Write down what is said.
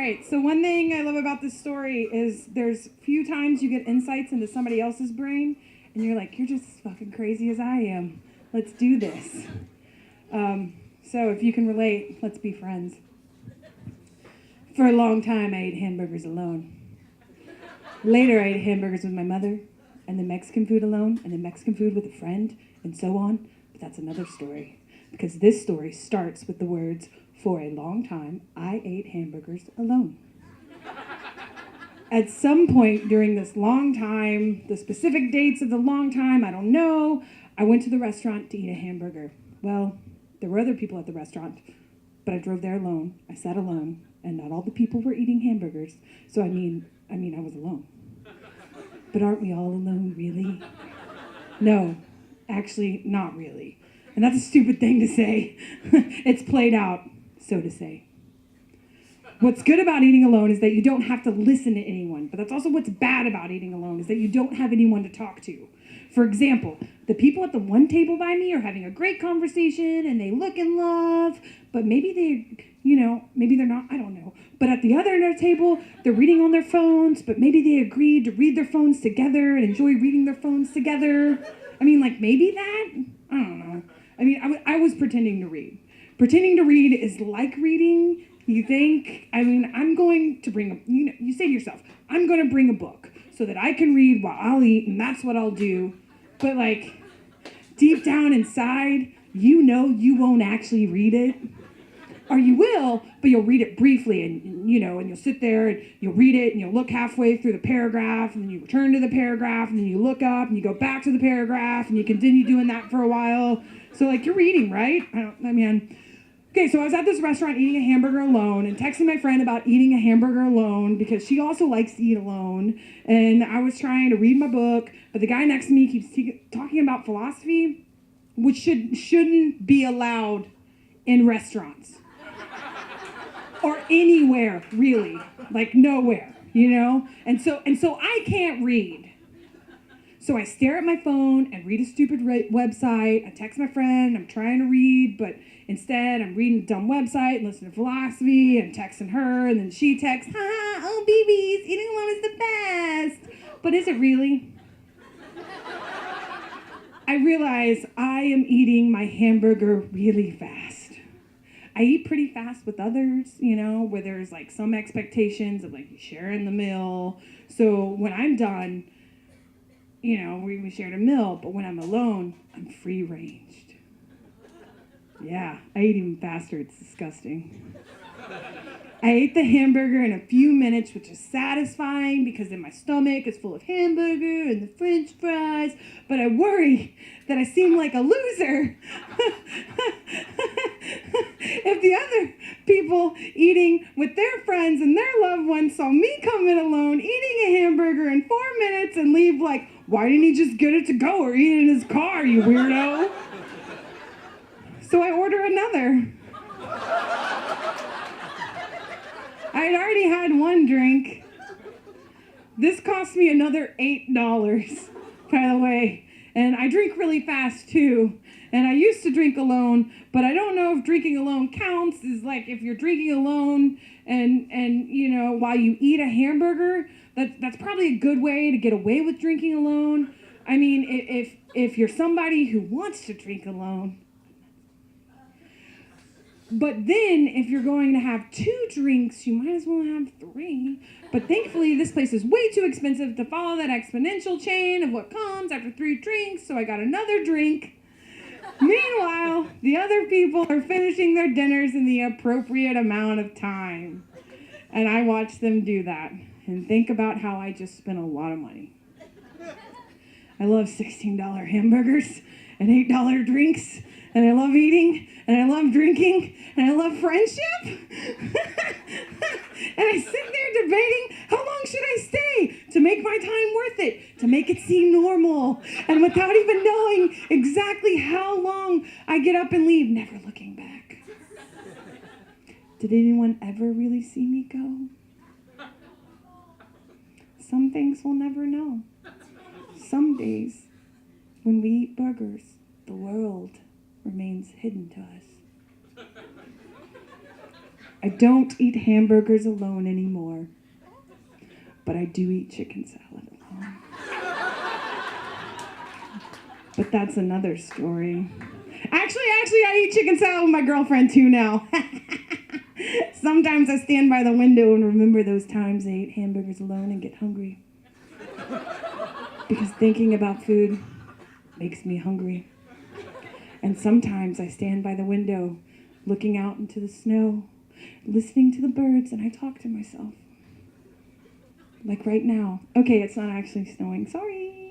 right, so one thing I love about this story is there's few times you get insights into somebody else's brain, and you're like, you're just as fucking crazy as I am. Let's do this. So if you can relate, let's be friends. For a long time, I ate hamburgers alone. Later, I ate hamburgers with my mother, and then Mexican food alone, and then Mexican food with a friend, and so on. But that's another story, because this story starts with the words, for a long time, I ate hamburgers alone. At some point during this long time, the specific dates of the long time, I don't know, I went to the restaurant to eat a hamburger. Well, there were other people at the restaurant, but I drove there alone. I sat alone, and not all the people were eating hamburgers. So I mean, I was alone. But aren't we all alone, really? No, actually, not really. And that's a stupid thing to say. It's played out, so to say. What's good about eating alone is that you don't have to listen to anyone, but that's also what's bad about eating alone is that you don't have anyone to talk to. For example, the people at the one table by me are having a great conversation and they look in love, but maybe maybe they're not, I don't know. But at the other table, they're reading on their phones, but maybe they agreed to read their phones together and enjoy reading their phones together. Maybe that? I don't know. I was pretending to read. Pretending to read is like reading. You think, I'm going to bring you say to yourself, I'm going to bring a book so that I can read while I'll eat, and that's what I'll do. But deep down inside, you won't actually read it. Or you will, but you'll read it briefly, and you'll sit there and you'll read it, and you'll look halfway through the paragraph, and then you return to the paragraph, and then you look up, and you go back to the paragraph, and you continue doing that for a while. So you're reading, right? Okay, so I was at this restaurant eating a hamburger alone and texting my friend about eating a hamburger alone because she also likes to eat alone. And I was trying to read my book, but the guy next to me keeps talking about philosophy, which shouldn't be allowed in restaurants. Or anywhere, really. Nowhere, And so I can't read. So I stare at my phone and read a stupid website. I text my friend, I'm trying to read, but instead I'm reading a dumb website and listening to philosophy and texting her, and then she texts, oh, babies, eating alone is the best. But is it really? I realize I am eating my hamburger really fast. I eat pretty fast with others, where there's some expectations of sharing the meal. So when I'm done, we shared a meal, but when I'm alone, I'm free-ranged. Yeah, I eat even faster. It's disgusting. I ate the hamburger in a few minutes, which is satisfying because then my stomach is full of hamburger and the french fries, but I worry that I seem like a loser if the other people eating with their friends and their loved ones saw me come in alone, eating a hamburger in 4 minutes and leave why didn't he just get it to go or eat it in his car, you weirdo? So I order another. I had already had one drink. This cost me another $8, by the way. And I drink really fast, too. And I used to drink alone, but I don't know if drinking alone counts. Is if you're drinking alone and while you eat a hamburger, that's probably a good way to get away with drinking alone. If you're somebody who wants to drink alone. But then, if you're going to have 2 drinks, you might as well have 3. But thankfully, this place is way too expensive to follow that exponential chain of what comes after 3 drinks, so I got another drink. Meanwhile, the other people are finishing their dinners in the appropriate amount of time. And I watch them do that and think about how I just spent a lot of money. I love $16 hamburgers and $8 drinks. And I love eating, and I love drinking, and I love friendship. And I sit there debating, how long should I stay to make my time worth it, to make it seem normal, and without even knowing exactly how long I get up and leave, never looking back. Did anyone ever really see me go? Some things we'll never know. Some days, when we eat burgers, the world remains hidden to us. I don't eat hamburgers alone anymore. But I do eat chicken salad alone. But that's another story. Actually, I eat chicken salad with my girlfriend too now. Sometimes I stand by the window and remember those times I ate hamburgers alone and get hungry. Because thinking about food makes me hungry. And sometimes I stand by the window, looking out into the snow, listening to the birds, and I talk to myself. Like right now. Okay, it's not actually snowing. Sorry.